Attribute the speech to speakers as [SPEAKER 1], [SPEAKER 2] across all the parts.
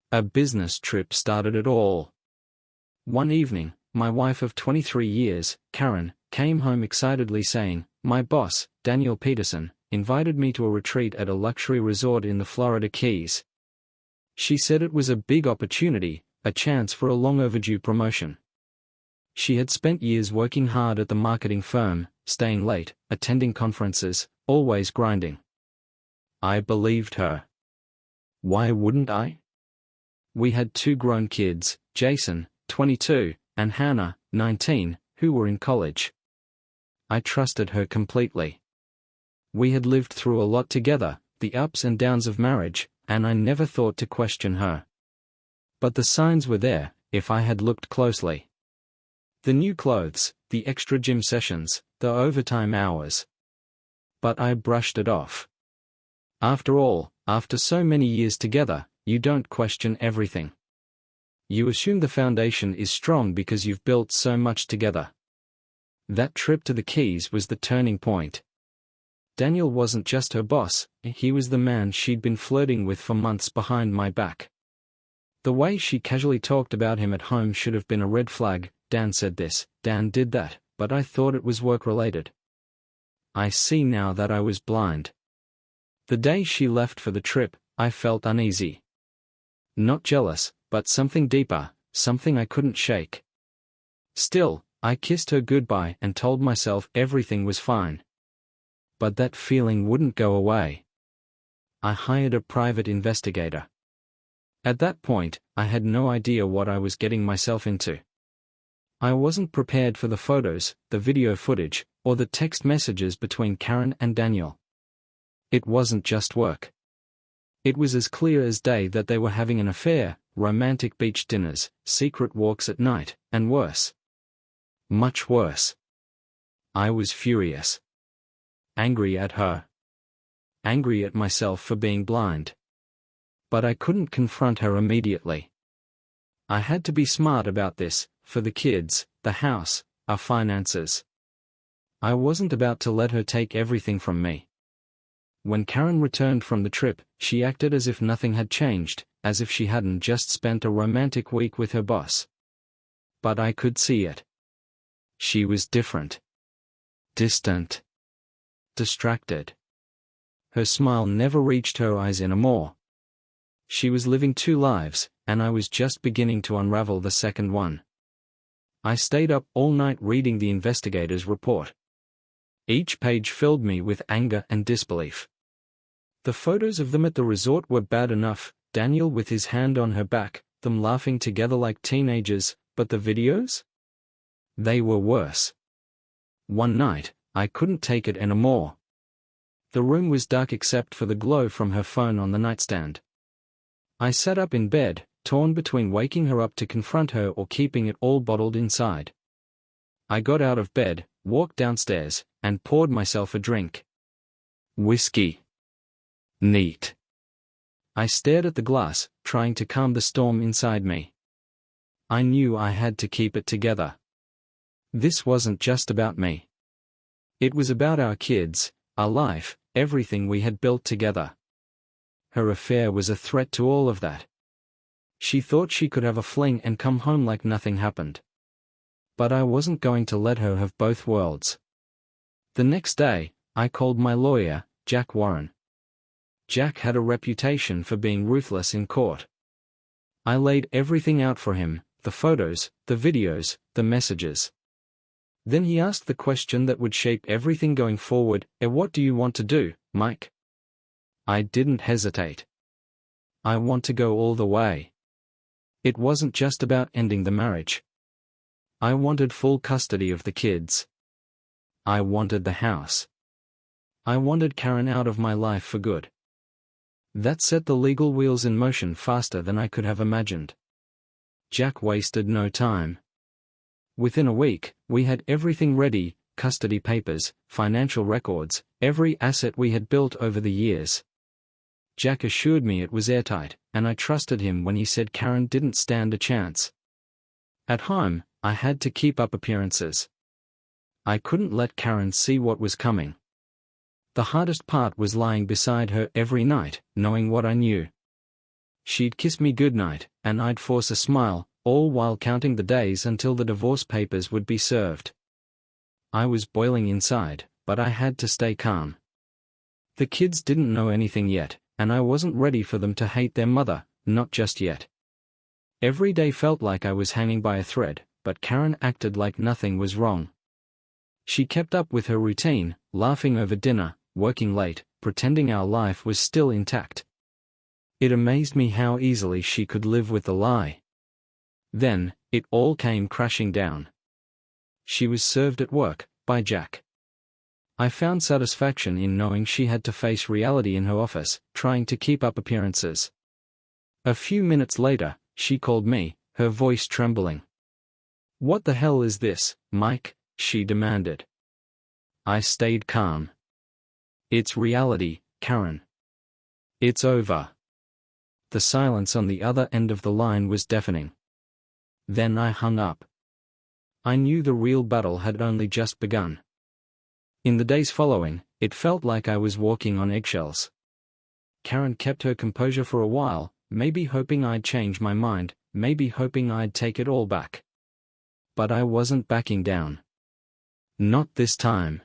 [SPEAKER 1] A business trip started it all. One evening, my wife of 23 years, Karen, came home excitedly saying, "My boss, Daniel Peterson, invited me to a retreat at a luxury resort in the Florida Keys." She said it was a big opportunity, a chance for a long overdue promotion. She had spent years working hard at the marketing firm, staying late, attending conferences, always grinding. I believed her. Why wouldn't I? We had 2 grown kids, Jason, 22, and Hannah, 19, who were in college. I trusted her completely. We had lived through a lot together, the ups and downs of marriage, and I never thought to question her. But the signs were there, if I had looked closely. The new clothes, the extra gym sessions, the overtime hours. But I brushed it off. After all, after so many years together, you don't question everything. You assume the foundation is strong because you've built so much together. That trip to the Keys was the turning point. Daniel wasn't just her boss, he was the man she'd been flirting with for months behind my back. The way she casually talked about him at home should have been a red flag. Dan said this, Dan did that, but I thought it was work-related. I see now that I was blind. The day she left for the trip, I felt uneasy. Not jealous, but something deeper, something I couldn't shake. Still, I kissed her goodbye and told myself everything was fine. But that feeling wouldn't go away. I hired a private investigator. At that point, I had no idea what I was getting myself into. I wasn't prepared for the photos, the video footage, or the text messages between Karen and Daniel. It wasn't just work. It was as clear as day that they were having an affair, romantic beach dinners, secret walks at night, and worse. Much worse. I was furious. Angry at her. Angry at myself for being blind. But I couldn't confront her immediately. I had to be smart about this, for the kids, the house, our finances. I wasn't about to let her take everything from me. When Karen returned from the trip, she acted as if nothing had changed, as if she hadn't just spent a romantic week with her boss. But I could see it. She was different. Distant. Distracted. Her smile never reached her eyes anymore. She was living 2 lives, and I was just beginning to unravel the second one. I stayed up all night reading the investigator's report. Each page filled me with anger and disbelief. The photos of them at the resort were bad enough, Daniel with his hand on her back, them laughing together like teenagers, but the videos? They were worse. One night, I couldn't take it anymore. The room was dark except for the glow from her phone on the nightstand. I sat up in bed, torn between waking her up to confront her or keeping it all bottled inside. I got out of bed, walked downstairs, and poured myself a drink. Whiskey. Neat. I stared at the glass, trying to calm the storm inside me. I knew I had to keep it together. This wasn't just about me. It was about our kids, our life, everything we had built together. Her affair was a threat to all of that. She thought she could have a fling and come home like nothing happened. But I wasn't going to let her have both worlds. The next day, I called my lawyer, Jack Warren. Jack had a reputation for being ruthless in court. I laid everything out for him, the photos, the videos, the messages. Then he asked the question that would shape everything going forward, "What do you want to do, Mike?" I didn't hesitate. I want to go all the way. It wasn't just about ending the marriage. I wanted full custody of the kids. I wanted the house. I wanted Karen out of my life for good. That set the legal wheels in motion faster than I could have imagined. Jack wasted no time. Within a week, we had everything ready, custody papers, financial records, every asset we had built over the years. Jack assured me it was airtight, and I trusted him when he said Karen didn't stand a chance. At home, I had to keep up appearances. I couldn't let Karen see what was coming. The hardest part was lying beside her every night, knowing what I knew. She'd kiss me goodnight, and I'd force a smile, all while counting the days until the divorce papers would be served. I was boiling inside, but I had to stay calm. The kids didn't know anything yet, and I wasn't ready for them to hate their mother, not just yet. Every day felt like I was hanging by a thread, but Karen acted like nothing was wrong. She kept up with her routine, laughing over dinner, working late, pretending our life was still intact. It amazed me how easily she could live with the lie. Then, it all came crashing down. She was served at work, by Jack. I found satisfaction in knowing she had to face reality in her office, trying to keep up appearances. A few minutes later, she called me, her voice trembling. "What the hell is this, Mike?" she demanded. I stayed calm. "It's reality, Karen. It's over." The silence on the other end of the line was deafening. Then I hung up. I knew the real battle had only just begun. In the days following, it felt like I was walking on eggshells. Karen kept her composure for a while, maybe hoping I'd change my mind, maybe hoping I'd take it all back. But I wasn't backing down. Not this time.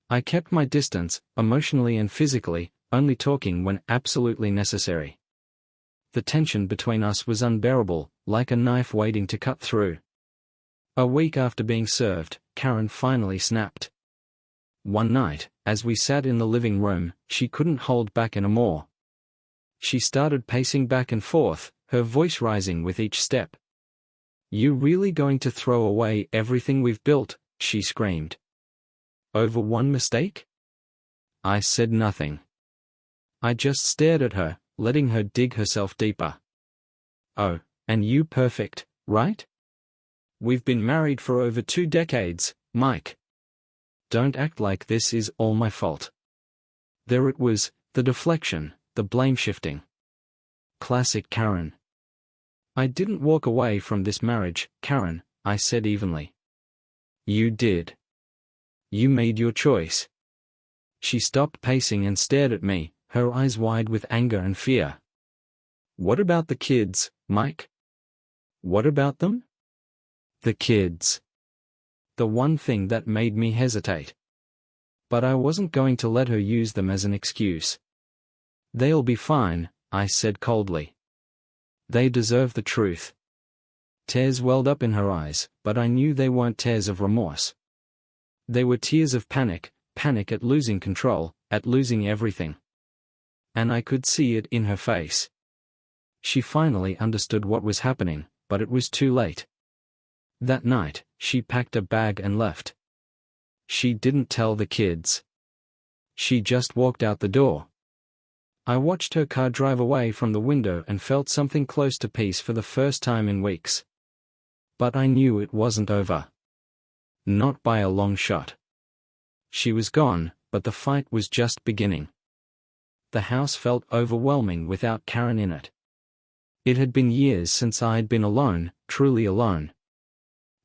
[SPEAKER 1] I kept my distance, emotionally and physically, only talking when absolutely necessary. The tension between us was unbearable, like a knife waiting to cut through. A week after being served, Karen finally snapped. One night, as we sat in the living room, she couldn't hold back anymore. She started pacing back and forth, her voice rising with each step. "You really going to throw away everything we've built?" she screamed. "Over one mistake?" I said nothing. I just stared at her, letting her dig herself deeper. "Oh, and you perfect, right? We've been married for over 2 decades, Mike. Don't act like this is all my fault." There it was, the deflection, the blame shifting. Classic Karen. "I didn't walk away from this marriage, Karen," I said evenly. "You did. You made your choice." She stopped pacing and stared at me, her eyes wide with anger and fear. "What about the kids, Mike? What about them?" The kids. The one thing that made me hesitate. But I wasn't going to let her use them as an excuse. "They'll be fine," I said coldly. "They deserve the truth." Tears welled up in her eyes, but I knew they weren't tears of remorse. They were tears of panic, panic at losing control, at losing everything. And I could see it in her face. She finally understood what was happening, but it was too late. That night, she packed a bag and left. She didn't tell the kids. She just walked out the door. I watched her car drive away from the window and felt something close to peace for the first time in weeks. But I knew it wasn't over. Not by a long shot. She was gone, but the fight was just beginning. The house felt overwhelming without Karen in it. It had been years since I had been alone, truly alone.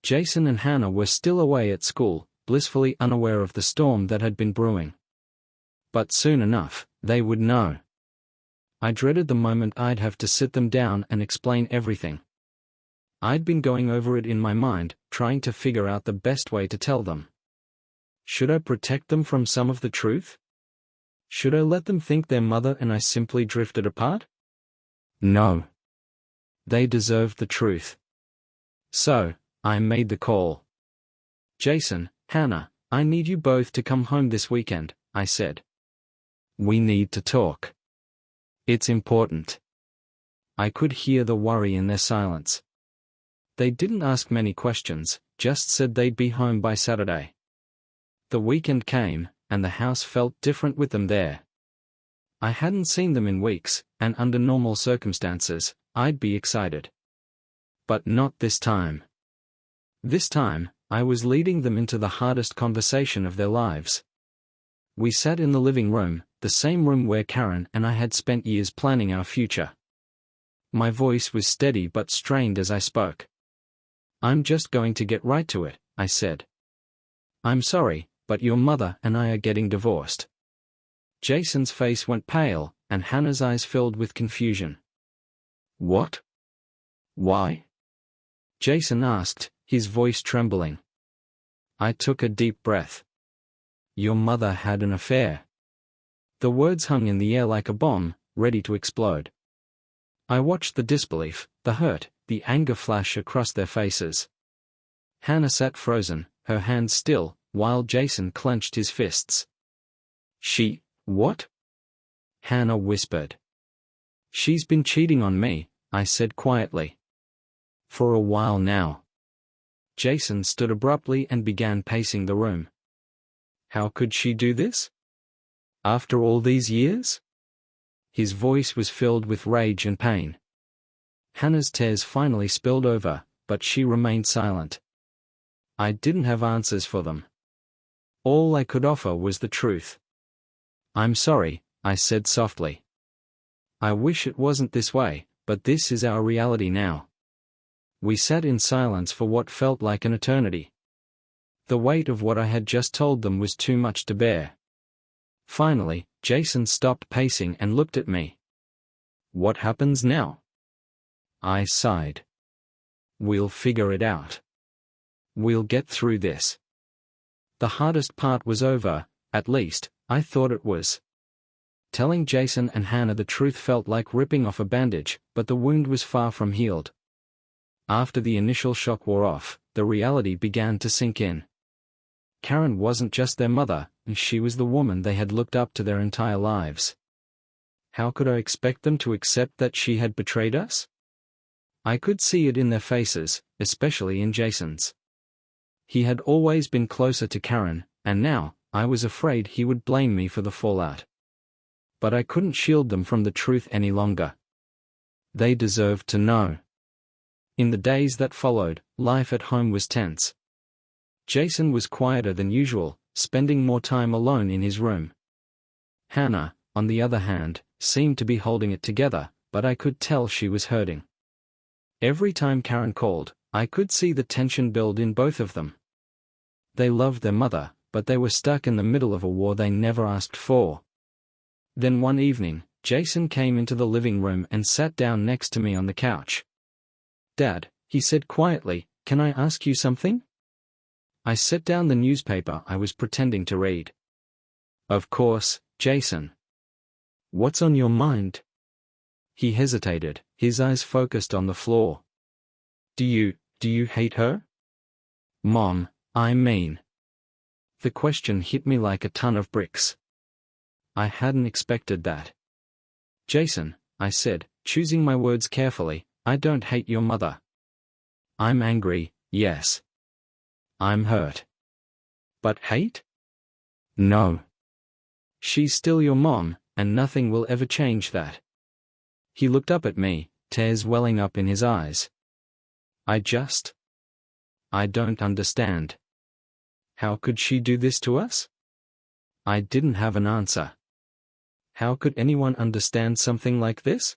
[SPEAKER 1] Jason and Hannah were still away at school, blissfully unaware of the storm that had been brewing. But soon enough, they would know. I dreaded the moment I'd have to sit them down and explain everything. I'd been going over it in my mind, trying to figure out the best way to tell them. Should I protect them from some of the truth? Should I let them think their mother and I simply drifted apart? No. They deserved the truth. So, I made the call. "Jason, Hannah, I need you both to come home this weekend," I said. "We need to talk. It's important." I could hear the worry in their silence. They didn't ask many questions, just said they'd be home by Saturday. The weekend came, and the house felt different with them there. I hadn't seen them in weeks, and under normal circumstances, I'd be excited. But not this time. This time, I was leading them into the hardest conversation of their lives. We sat in the living room, the same room where Karen and I had spent years planning our future. My voice was steady but strained as I spoke. "I'm just going to get right to it," I said. "I'm sorry, but your mother and I are getting divorced." Jason's face went pale, and Hannah's eyes filled with confusion. What? Why? Jason asked, his voice trembling. I took a deep breath. Your mother had an affair. The words hung in the air like a bomb, ready to explode. I watched the disbelief, the hurt, the anger flash across their faces. Hannah sat frozen, her hands still, while Jason clenched his fists. What? Hannah whispered. She's been cheating on me, I said quietly. For a while now. Jason stood abruptly and began pacing the room. How could she do this? After all these years? His voice was filled with rage and pain. Hannah's tears finally spilled over, but she remained silent. I didn't have answers for them. All I could offer was the truth. I'm sorry, I said softly. I wish it wasn't this way, but this is our reality now. We sat in silence for what felt like an eternity. The weight of what I had just told them was too much to bear. Finally, Jason stopped pacing and looked at me. What happens now? I sighed. We'll figure it out. We'll get through this. The hardest part was over, at least, I thought it was. Telling Jason and Hannah the truth felt like ripping off a bandage, but the wound was far from healed. After the initial shock wore off, the reality began to sink in. Karen wasn't just their mother, she was the woman they had looked up to their entire lives. How could I expect them to accept that she had betrayed us? I could see it in their faces, especially in Jason's. He had always been closer to Karen, and now, I was afraid he would blame me for the fallout. But I couldn't shield them from the truth any longer. They deserved to know. In the days that followed, life at home was tense. Jason was quieter than usual, spending more time alone in his room. Hannah, on the other hand, seemed to be holding it together, but I could tell she was hurting. Every time Karen called, I could see the tension build in both of them. They loved their mother, but they were stuck in the middle of a war they never asked for. Then one evening, Jason came into the living room and sat down next to me on the couch. Dad, he said quietly, can I ask you something? I set down the newspaper I was pretending to read. Of course, Jason. What's on your mind? He hesitated, his eyes focused on the floor. Do you hate her? Mom, I mean. The question hit me like a ton of bricks. I hadn't expected that. Jason, I said, choosing my words carefully, I don't hate your mother. I'm angry, yes. I'm hurt. But hate? No. She's still your mom, and nothing will ever change that. He looked up at me, tears welling up in his eyes. I don't understand. How could she do this to us? I didn't have an answer. How could anyone understand something like this?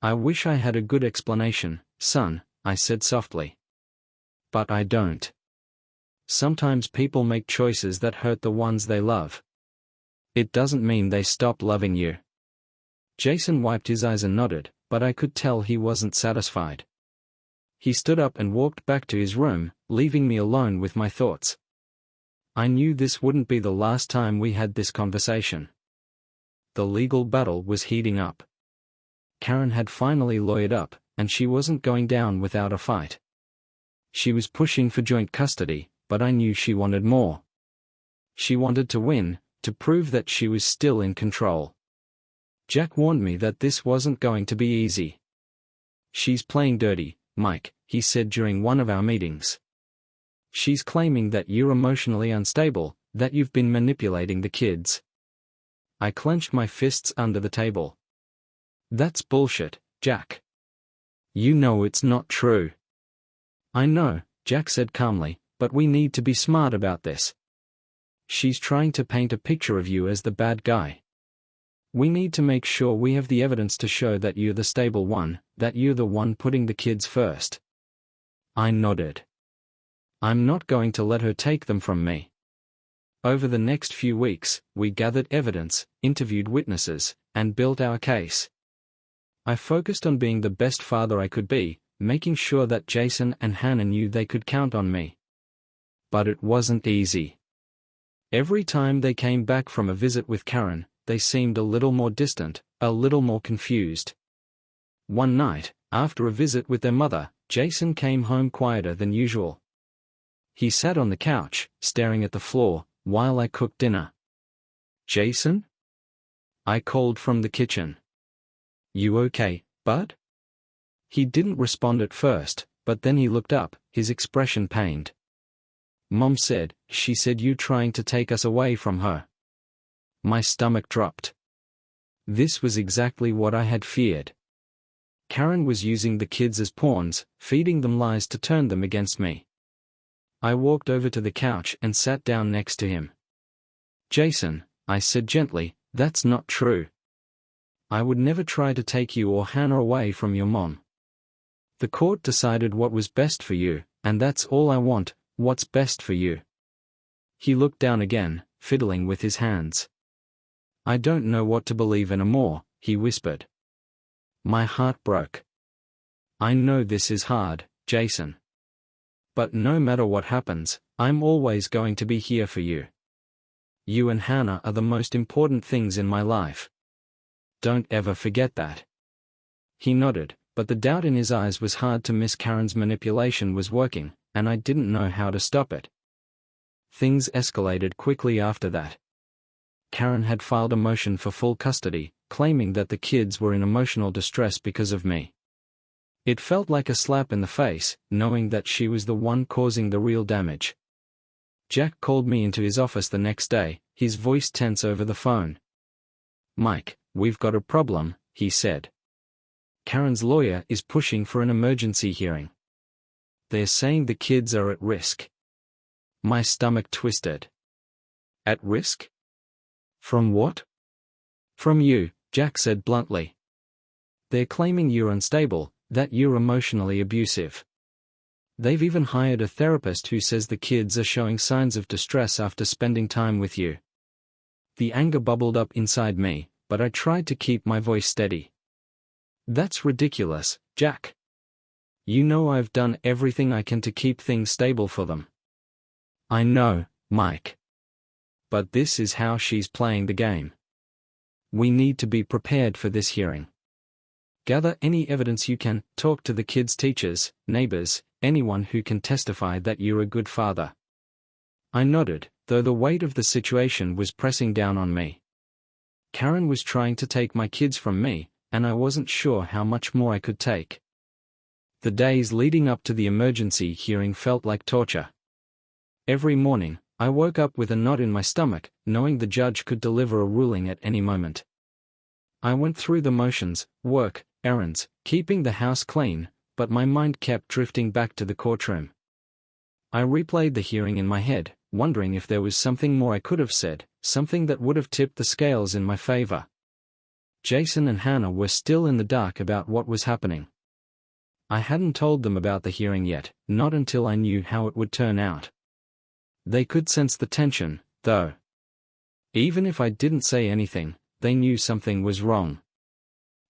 [SPEAKER 1] I wish I had a good explanation, son, I said softly. But I don't. Sometimes people make choices that hurt the ones they love. It doesn't mean they stop loving you. Jason wiped his eyes and nodded, but I could tell he wasn't satisfied. He stood up and walked back to his room, leaving me alone with my thoughts. I knew this wouldn't be the last time we had this conversation. The legal battle was heating up. Karen had finally lawyered up, and she wasn't going down without a fight. She was pushing for joint custody, but I knew she wanted more. She wanted to win, to prove that she was still in control. Jack warned me that this wasn't going to be easy. She's playing dirty, Mike, he said during one of our meetings. She's claiming that you're emotionally unstable, that you've been manipulating the kids. I clenched my fists under the table. That's bullshit, Jack. You know it's not true. I know, Jack said calmly, but we need to be smart about this. She's trying to paint a picture of you as the bad guy. We need to make sure we have the evidence to show that you're the stable one, that you're the one putting the kids first. I nodded. I'm not going to let her take them from me. Over the next few weeks, we gathered evidence, interviewed witnesses, and built our case. I focused on being the best father I could be, making sure that Jason and Hannah knew they could count on me. But it wasn't easy. Every time they came back from a visit with Karen, they seemed a little more distant, a little more confused. One night, after a visit with their mother, Jason came home quieter than usual. He sat on the couch, staring at the floor, while I cooked dinner. "Jason?" I called from the kitchen. "You okay, bud?" He didn't respond at first, but then he looked up, his expression pained. "Mom said, she said you trying to take us away from her." My stomach dropped. This was exactly what I had feared. Karen was using the kids as pawns, feeding them lies to turn them against me. I walked over to the couch and sat down next to him. "Jason," I said gently, "that's not true. I would never try to take you or Hannah away from your mom. The court decided what was best for you, and that's all I want, what's best for you." He looked down again, fiddling with his hands. "I don't know what to believe anymore," he whispered. My heart broke. "I know this is hard, Jason. But no matter what happens, I'm always going to be here for you. You and Hannah are the most important things in my life. Don't ever forget that." He nodded, but the doubt in his eyes was hard to miss. Karen's manipulation was working, and I didn't know how to stop it. Things escalated quickly after that. Karen had filed a motion for full custody, claiming that the kids were in emotional distress because of me. It felt like a slap in the face, knowing that she was the one causing the real damage. Jack called me into his office the next day, his voice tense over the phone. "Mike, we've got a problem," he said. "Karen's lawyer is pushing for an emergency hearing. They're saying the kids are at risk." My stomach twisted. "At risk? From what?" "From you," Jack said bluntly. "They're claiming you're unstable, that you're emotionally abusive. They've even hired a therapist who says the kids are showing signs of distress after spending time with you." The anger bubbled up inside me, but I tried to keep my voice steady. "That's ridiculous, Jack. You know I've done everything I can to keep things stable for them." "I know, Mike. But this is how she's playing the game. We need to be prepared for this hearing. Gather any evidence you can, talk to the kids' teachers, neighbors, anyone who can testify that you're a good father." I nodded, though the weight of the situation was pressing down on me. Karen was trying to take my kids from me, and I wasn't sure how much more I could take. The days leading up to the emergency hearing felt like torture. Every morning, I woke up with a knot in my stomach, knowing the judge could deliver a ruling at any moment. I went through the motions, work, errands, keeping the house clean, but my mind kept drifting back to the courtroom. I replayed the hearing in my head, wondering if there was something more I could have said, something that would have tipped the scales in my favor. Jason and Hannah were still in the dark about what was happening. I hadn't told them about the hearing yet, not until I knew how it would turn out. They could sense the tension, though. Even if I didn't say anything, they knew something was wrong.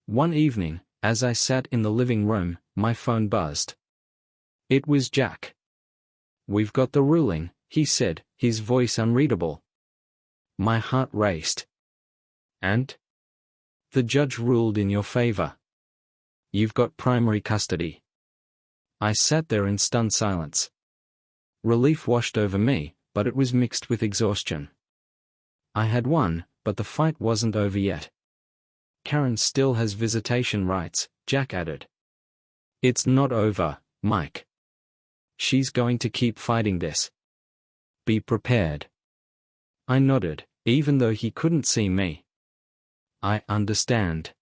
[SPEAKER 1] One evening, as I sat in the living room, my phone buzzed. It was Jack. "We've got the ruling," he said, his voice unreadable. My heart raced. "And?" "The judge ruled in your favor. You've got primary custody." I sat there in stunned silence. Relief washed over me, but it was mixed with exhaustion. I had won, but the fight wasn't over yet. "Karen still has visitation rights," Jack added. "It's not over, Mike. She's going to keep fighting this. Be prepared." I nodded, even though he couldn't see me. "I understand.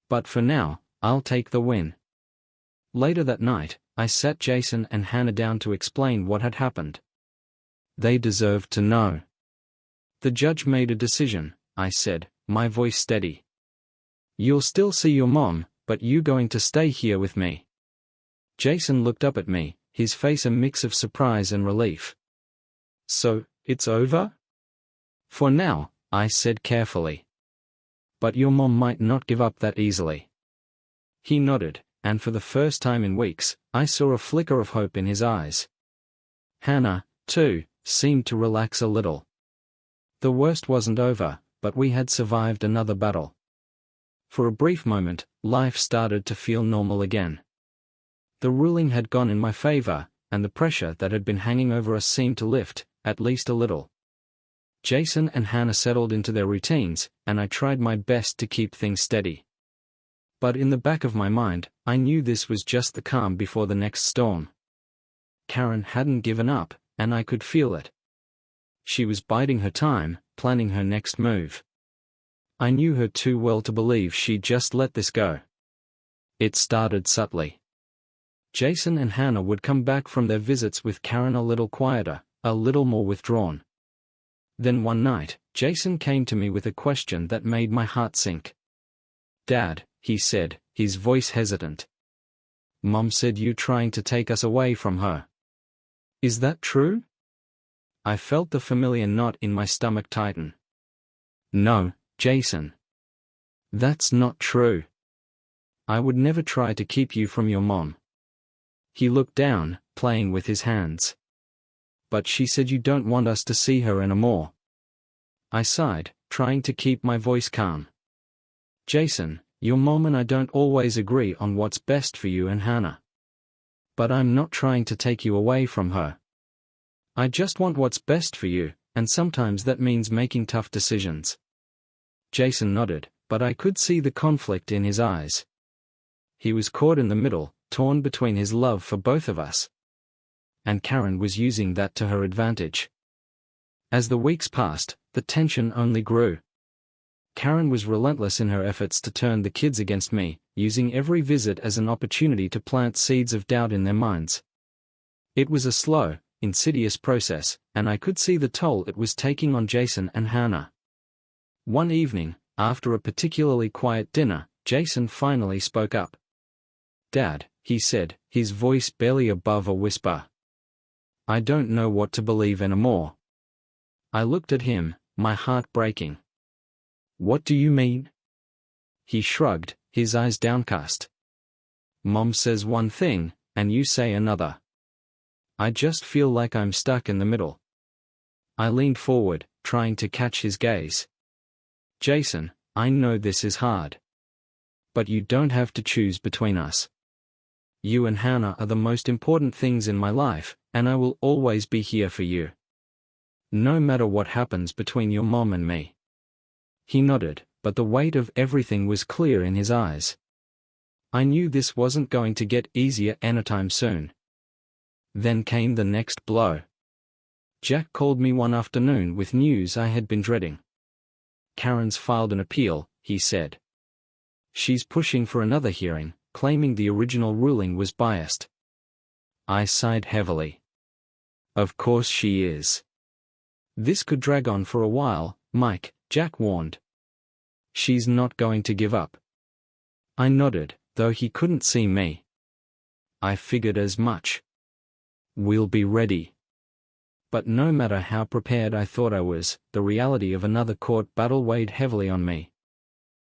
[SPEAKER 1] But for now, I'll take the win." Later that night, I sat Jason and Hannah down to explain what had happened. They deserved to know. "The judge made a decision," I said, my voice steady. "You'll still see your mom, but you're going to stay here with me." Jason looked up at me, his face a mix of surprise and relief. "So, it's over?" "For now," I said carefully. "But your mom might not give up that easily. He nodded, and for the first time in weeks, I saw a flicker of hope in his eyes. Hannah, too, seemed to relax a little. The worst wasn't over, but we had survived another battle. For a brief moment, life started to feel normal again. The ruling had gone in my favor, and the pressure that had been hanging over us seemed to lift, at least a little. Jason and Hannah settled into their routines, and I tried my best to keep things steady. But in the back of my mind, I knew this was just the calm before the next storm. Karen hadn't given up, and I could feel it. She was biding her time, planning her next move. I knew her too well to believe she'd just let this go. It started subtly. Jason and Hannah would come back from their visits with Karen a little quieter, a little more withdrawn. Then one night, Jason came to me with a question that made my heart sink. "Dad," he said, his voice hesitant. "Mom said you're trying to take us away from her. Is that true?" I felt the familiar knot in my stomach tighten. "No, Jason. That's not true. I would never try to keep you from your mom." He looked down, playing with his hands. "But she said you don't want us to see her anymore." I sighed, trying to keep my voice calm. "Jason, your mom and I don't always agree on what's best for you and Hannah. But I'm not trying to take you away from her. I just want what's best for you, and sometimes that means making tough decisions." Jason nodded, but I could see the conflict in his eyes. He was caught in the middle, torn between his love for both of us. And Karen was using that to her advantage. As the weeks passed, the tension only grew. Karen was relentless in her efforts to turn the kids against me, using every visit as an opportunity to plant seeds of doubt in their minds. It was a slow, insidious process, and I could see the toll it was taking on Jason and Hannah. One evening, after a particularly quiet dinner, Jason finally spoke up. "Dad," he said, his voice barely above a whisper. "I don't know what to believe anymore." I looked at him, my heart breaking. "What do you mean?" He shrugged, his eyes downcast. "Mom says one thing, and you say another. I just feel like I'm stuck in the middle." I leaned forward, trying to catch his gaze. "Jason, I know this is hard. But you don't have to choose between us. You and Hannah are the most important things in my life, and I will always be here for you. No matter what happens between your mom and me." He nodded, but the weight of everything was clear in his eyes. I knew this wasn't going to get easier anytime soon. Then came the next blow. Jack called me one afternoon with news I had been dreading. "Karen's filed an appeal," he said. "She's pushing for another hearing, claiming the original ruling was biased." I sighed heavily. "Of course she is. This could drag on for a while, Mike," Jack warned. "She's not going to give up." I nodded, though he couldn't see me. "I figured as much. We'll be ready." But no matter how prepared I thought I was, the reality of another court battle weighed heavily on me.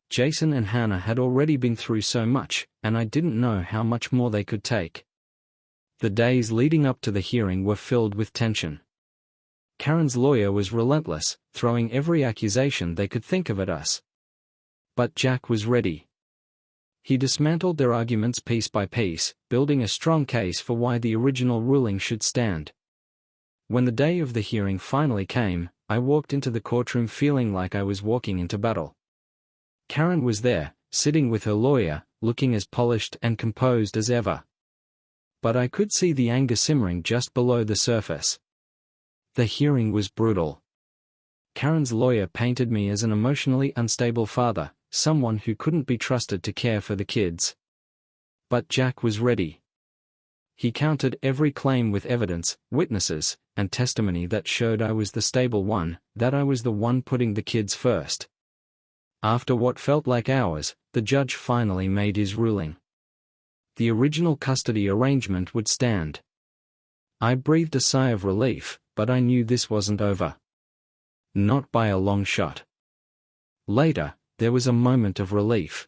[SPEAKER 1] Jason and Hannah had already been through so much, and I didn't know how much more they could take. The days leading up to the hearing were filled with tension. Karen's lawyer was relentless, throwing every accusation they could think of at us. But Jack was ready. He dismantled their arguments piece by piece, building a strong case for why the original ruling should stand. When the day of the hearing finally came, I walked into the courtroom feeling like I was walking into battle. Karen was there, sitting with her lawyer, looking as polished and composed as ever. But I could see the anger simmering just below the surface. The hearing was brutal. Karen's lawyer painted me as an emotionally unstable father, someone who couldn't be trusted to care for the kids. But Jack was ready. He countered every claim with evidence, witnesses, and testimony that showed I was the stable one, that I was the one putting the kids first. After what felt like hours, the judge finally made his ruling. The original custody arrangement would stand. I breathed a sigh of relief, but I knew this wasn't over. Not by a long shot. Later, there was a moment of relief.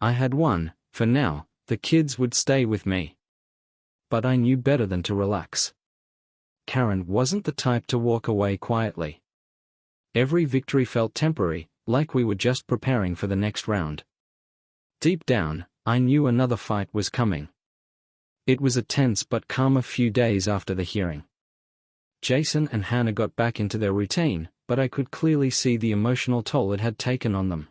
[SPEAKER 1] I had won, For now, the kids would stay with me. But I knew better than to relax. Karen wasn't the type to walk away quietly. Every victory felt temporary, like we were just preparing for the next round. Deep down, I knew another fight was coming. It was a tense but calmer few days after the hearing. Jason and Hannah got back into their routine, but I could clearly see the emotional toll it had taken on them.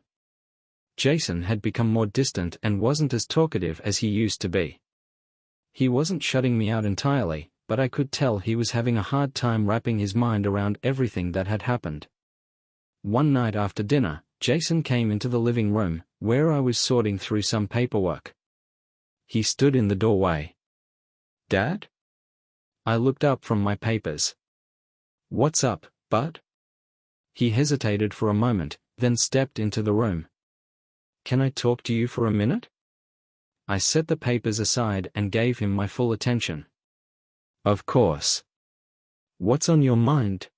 [SPEAKER 1] Jason had become more distant and wasn't as talkative as he used to be. He wasn't shutting me out entirely, but I could tell he was having a hard time wrapping his mind around everything that had happened. One night after dinner, Jason came into the living room, where I was sorting through some paperwork. He stood in the doorway. "Dad?" I looked up from my papers. "What's up, bud?" He hesitated for a moment, then stepped into the room. "Can I talk to you for a minute?" I set the papers aside and gave him my full attention. "Of course. What's on your mind?"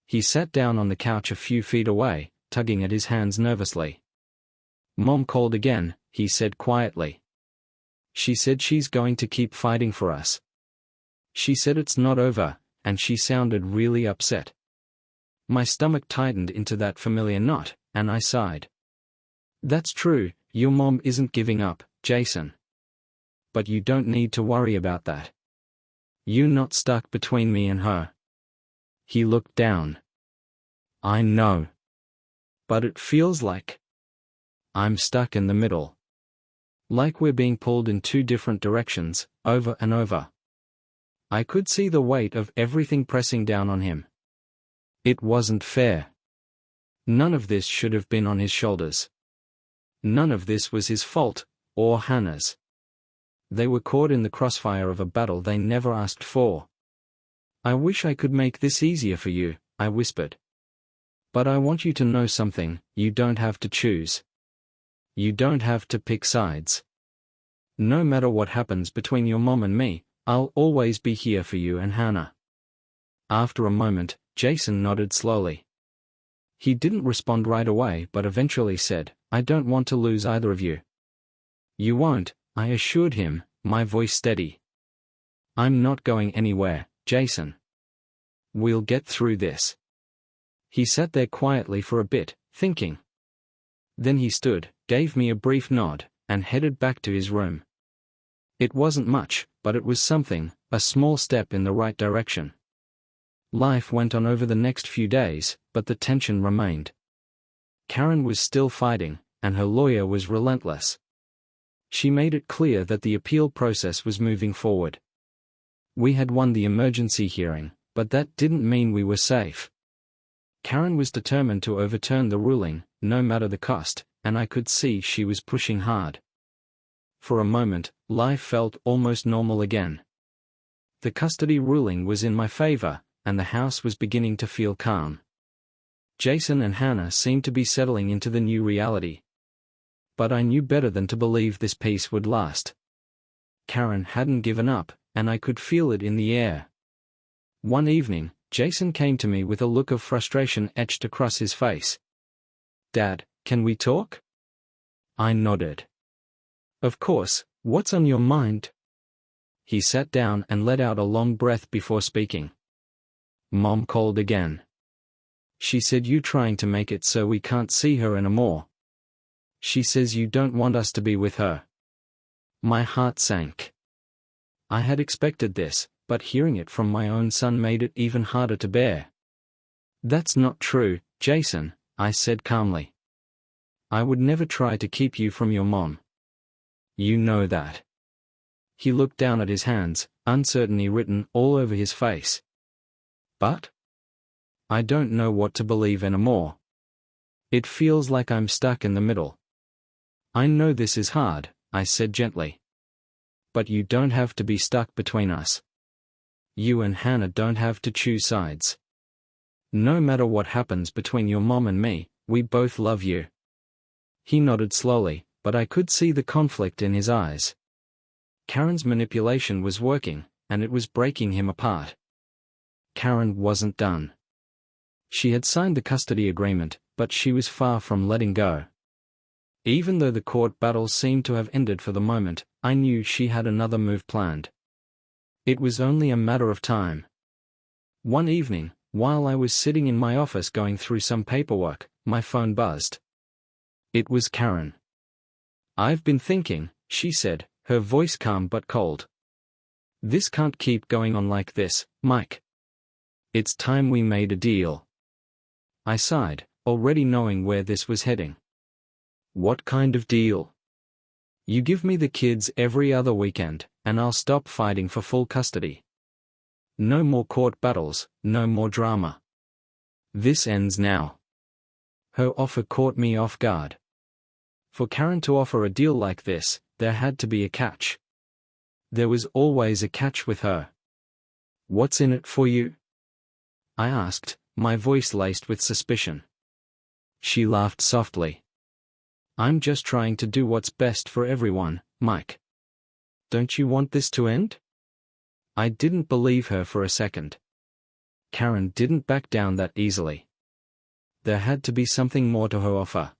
[SPEAKER 1] He sat down on the couch a few feet away, tugging at his hands nervously. "Mom called again," he said quietly. "She said she's going to keep fighting for us. She said it's not over, and she sounded really upset." My stomach tightened into that familiar knot, and I sighed. "That's true, your mom isn't giving up, Jason. But you don't need to worry about that. You're not stuck between me and her." He looked down. "I know. But it feels like I'm stuck in the middle. Like we're being pulled in two different directions, over and over." I could see the weight of everything pressing down on him. It wasn't fair. None of this should have been on his shoulders. None of this was his fault, or Hannah's. They were caught in the crossfire of a battle they never asked for. "I wish I could make this easier for you," I whispered. "But I want you to know something, you don't have to choose. You don't have to pick sides. No matter what happens between your mom and me, I'll always be here for you and Hannah." After a moment, Jason nodded slowly. He didn't respond right away but eventually said, "I don't want to lose either of you." "You won't," I assured him, my voice steady. "I'm not going anywhere, Jason. We'll get through this." He sat there quietly for a bit, thinking. Then he stood, gave me a brief nod, and headed back to his room. It wasn't much, but it was something, a small step in the right direction. Life went on over the next few days, but the tension remained. Karen was still fighting, and her lawyer was relentless. She made it clear that the appeal process was moving forward. We had won the emergency hearing, but that didn't mean we were safe. Karen was determined to overturn the ruling, no matter the cost, and I could see she was pushing hard. For a moment, life felt almost normal again. The custody ruling was in my favor, and the house was beginning to feel calm. Jason and Hannah seemed to be settling into the new reality. But I knew better than to believe this peace would last. Karen hadn't given up, and I could feel it in the air. One evening, Jason came to me with a look of frustration etched across his face. "Dad, can we talk?" I nodded. "Of course, what's on your mind?" He sat down and let out a long breath before speaking. "Mom called again. She said you're trying to make it so we can't see her anymore. She says you don't want us to be with her." My heart sank. I had expected this, but hearing it from my own son made it even harder to bear. "That's not true, Jason," I said calmly. "I would never try to keep you from your mom. You know that." He looked down at his hands, uncertainty written all over his face. "But I don't know what to believe anymore. It feels like I'm stuck in the middle." "I know this is hard," I said gently. "But you don't have to be stuck between us. You and Hannah don't have to choose sides. No matter what happens between your mom and me, we both love you." He nodded slowly, but I could see the conflict in his eyes. Karen's manipulation was working, and it was breaking him apart. Karen wasn't done. She had signed the custody agreement, but she was far from letting go. Even though the court battle seemed to have ended for the moment, I knew she had another move planned. It was only a matter of time. One evening, while I was sitting in my office going through some paperwork, my phone buzzed. It was Karen. "I've been thinking," she said, her voice calm but cold. "This can't keep going on like this, Mike. It's time we made a deal." I sighed, already knowing where this was heading. "What kind of deal?" "You give me the kids every other weekend, and I'll stop fighting for full custody. No more court battles, no more drama. This ends now." Her offer caught me off guard. For Karen to offer a deal like this, there had to be a catch. There was always a catch with her. "What's in it for you?" I asked, my voice laced with suspicion. She laughed softly. "I'm just trying to do what's best for everyone, Mike. Don't you want this to end?" I didn't believe her for a second. Karen didn't back down that easily. There had to be something more to her offer.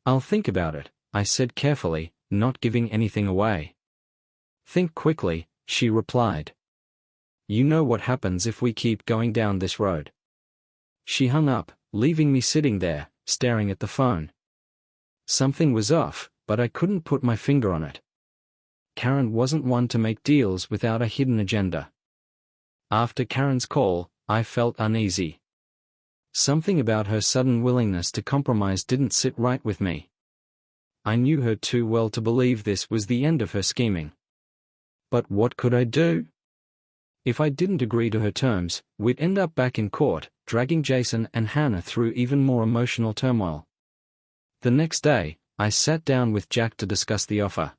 [SPEAKER 1] "I'll think about it," I said carefully, not giving anything away. "Think quickly," she replied. "You know what happens if we keep going down this road." She hung up, leaving me sitting there, staring at the phone. Something was off, but I couldn't put my finger on it. Karen wasn't one to make deals without a hidden agenda. After Karen's call, I felt uneasy. Something about her sudden willingness to compromise didn't sit right with me. I knew her too well to believe this was the end of her scheming. But what could I do? If I didn't agree to her terms, we'd end up back in court, dragging Jason and Hannah through even more emotional turmoil. The next day, I sat down with Jack to discuss the offer.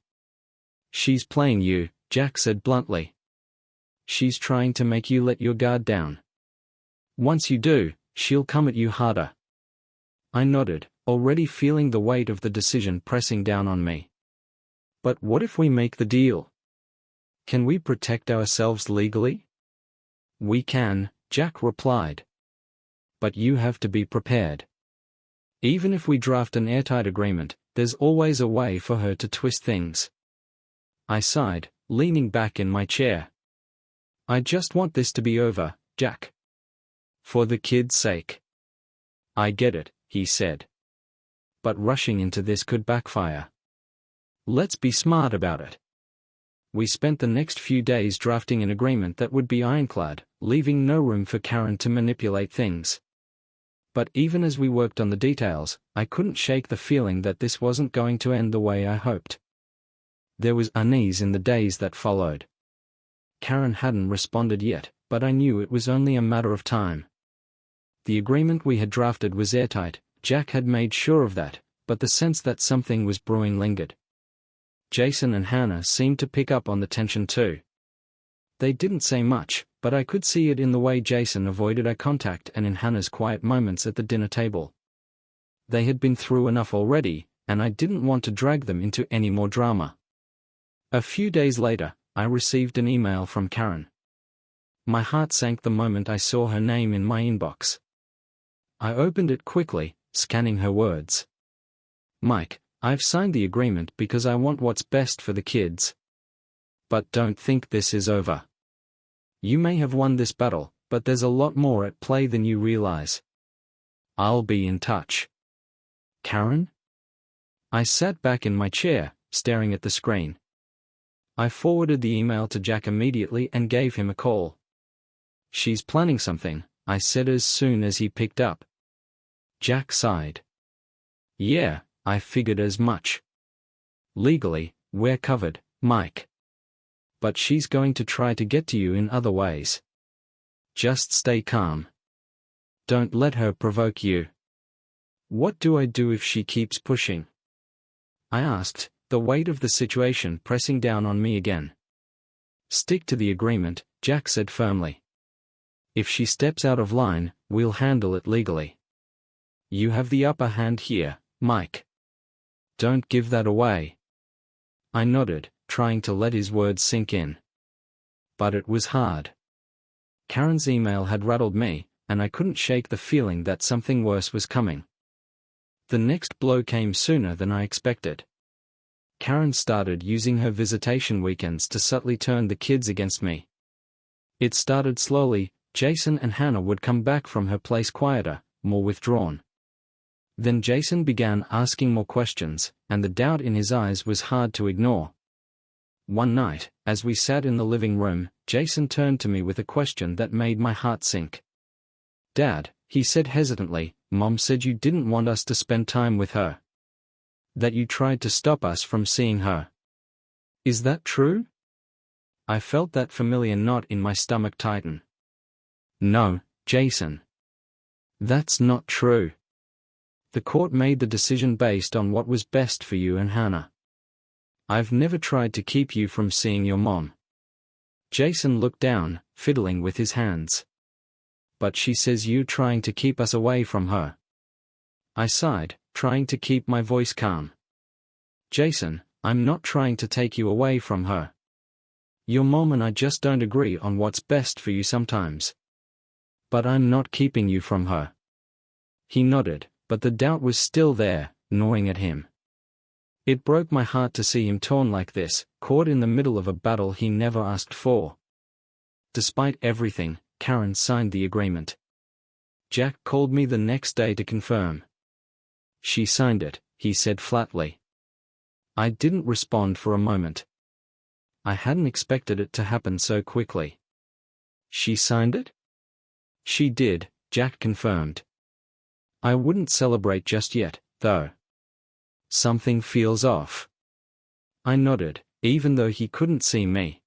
[SPEAKER 1] "She's playing you," Jack said bluntly. "She's trying to make you let your guard down. Once you do, she'll come at you harder." I nodded, already feeling the weight of the decision pressing down on me. "But what if we make the deal? Can we protect ourselves legally?" "We can," Jack replied. "But you have to be prepared. Even if we draft an airtight agreement, there's always a way for her to twist things." I sighed, leaning back in my chair. "I just want this to be over, Jack. For the kids' sake." "I get it," he said. "But rushing into this could backfire. Let's be smart about it." We spent the next few days drafting an agreement that would be ironclad, leaving no room for Karen to manipulate things. But even as we worked on the details, I couldn't shake the feeling that this wasn't going to end the way I hoped. There was unease in the days that followed. Karen hadn't responded yet, but I knew it was only a matter of time. The agreement we had drafted was airtight, Jack had made sure of that, but the sense that something was brewing lingered. Jason and Hannah seemed to pick up on the tension too. They didn't say much, but I could see it in the way Jason avoided eye contact and in Hannah's quiet moments at the dinner table. They had been through enough already, and I didn't want to drag them into any more drama. A few days later, I received an email from Karen. My heart sank the moment I saw her name in my inbox. I opened it quickly, scanning her words. "Mike, I've signed the agreement because I want what's best for the kids. But don't think this is over. You may have won this battle, but there's a lot more at play than you realize. I'll be in touch. Karen?" I sat back in my chair, staring at the screen. I forwarded the email to Jack immediately and gave him a call. "She's planning something," I said as soon as he picked up. Jack sighed. "Yeah, I figured as much. Legally, we're covered, Mike. But she's going to try to get to you in other ways. Just stay calm. Don't let her provoke you." "What do I do if she keeps pushing?" I asked, the weight of the situation pressing down on me again. "Stick to the agreement," Jack said firmly. "If she steps out of line, we'll handle it legally. You have the upper hand here, Mike. Don't give that away." I nodded, trying to let his words sink in. But it was hard. Karen's email had rattled me, and I couldn't shake the feeling that something worse was coming. The next blow came sooner than I expected. Karen started using her visitation weekends to subtly turn the kids against me. It started slowly. Jason and Hannah would come back from her place quieter, more withdrawn. Then Jason began asking more questions, and the doubt in his eyes was hard to ignore. One night, as we sat in the living room, Jason turned to me with a question that made my heart sink. "Dad," he said hesitantly, "Mom said you didn't want us to spend time with her. That you tried to stop us from seeing her. Is that true?" I felt that familiar knot in my stomach tighten. "No, Jason. That's not true. The court made the decision based on what was best for you and Hannah. I've never tried to keep you from seeing your mom." Jason looked down, fiddling with his hands. "But she says you're trying to keep us away from her." I sighed, trying to keep my voice calm. "Jason, I'm not trying to take you away from her. Your mom and I just don't agree on what's best for you sometimes. But I'm not keeping you from her." He nodded, but the doubt was still there, gnawing at him. It broke my heart to see him torn like this, caught in the middle of a battle he never asked for. Despite everything, Karen signed the agreement. Jack called me the next day to confirm. "She signed it," he said flatly. I didn't respond for a moment. I hadn't expected it to happen so quickly. "She signed it?" "She did," Jack confirmed. "I wouldn't celebrate just yet, though. Something feels off." I nodded, even though he couldn't see me.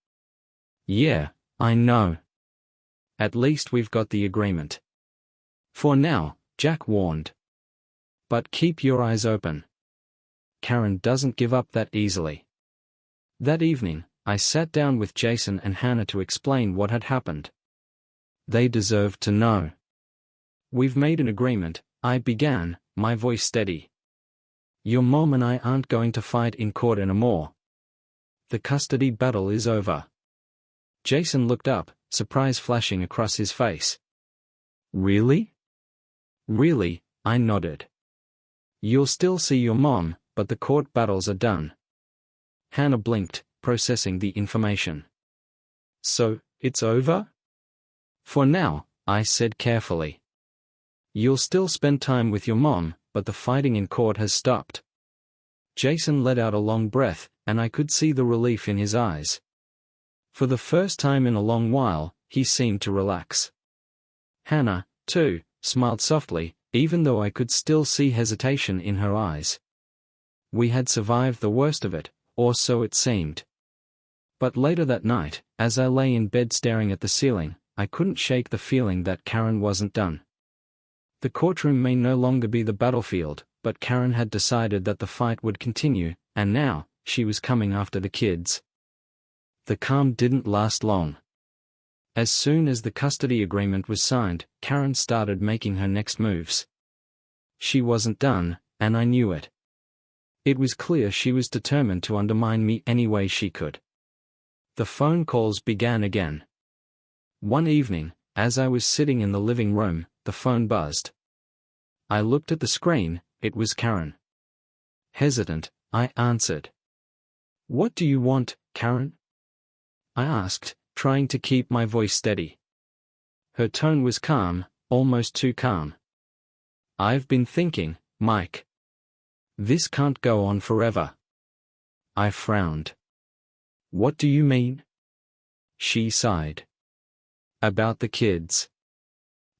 [SPEAKER 1] "Yeah, I know. At least we've got the agreement. For now," Jack warned. "But keep your eyes open. Karen doesn't give up that easily." That evening, I sat down with Jason and Hannah to explain what had happened. They deserved to know. "We've made an agreement," I began, my voice steady. "Your mom and I aren't going to fight in court anymore. The custody battle is over." Jason looked up, surprise flashing across his face. "Really?" "Really," I nodded. "You'll still see your mom, but the court battles are done." Hannah blinked, processing the information. "So, it's over?" "For now," I said carefully. "You'll still spend time with your mom, but the fighting in court has stopped." Jason let out a long breath, and I could see the relief in his eyes. For the first time in a long while, he seemed to relax. Hannah, too, smiled softly, even though I could still see hesitation in her eyes. We had survived the worst of it, or so it seemed. But later that night, as I lay in bed staring at the ceiling, I couldn't shake the feeling that Karen wasn't done. The courtroom may no longer be the battlefield, but Karen had decided that the fight would continue, and now, she was coming after the kids. The calm didn't last long. As soon as the custody agreement was signed, Karen started making her next moves. She wasn't done, and I knew it. It was clear she was determined to undermine me any way she could. The phone calls began again. One evening, as I was sitting in the living room, the phone buzzed. I looked at the screen. It was Karen. Hesitant, I answered. "What do you want, Karen?" I asked, trying to keep my voice steady. Her tone was calm, almost too calm. "I've been thinking, Mike. This can't go on forever." I frowned. "What do you mean?" She sighed. "About the kids.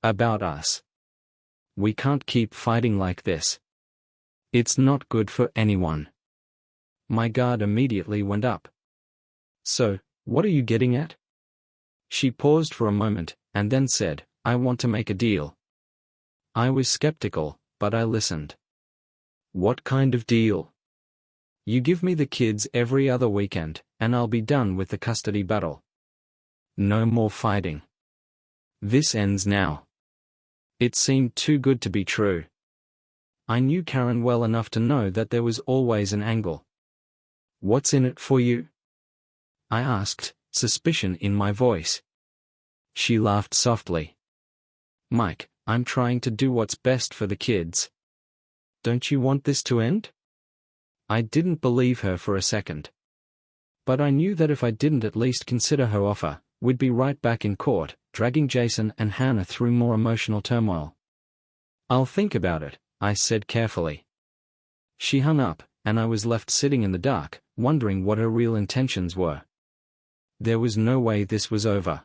[SPEAKER 1] About us. We can't keep fighting like this. It's not good for anyone." My guard immediately went up. "So, what are you getting at?" She paused for a moment, and then said, "I want to make a deal." I was skeptical, but I listened. "What kind of deal?" "You give me the kids every other weekend, and I'll be done with the custody battle. No more fighting. This ends now." It seemed too good to be true. I knew Karen well enough to know that there was always an angle. "What's in it for you?" I asked, suspicion in my voice. She laughed softly. "Mike, I'm trying to do what's best for the kids. Don't you want this to end? I didn't believe her for a second. But I knew that if I didn't at least consider her offer, we'd be right back in court, dragging Jason and Hannah through more emotional turmoil. I'll think about it, I said carefully. She hung up, and I was left sitting in the dark, wondering what her real intentions were. There was no way this was over.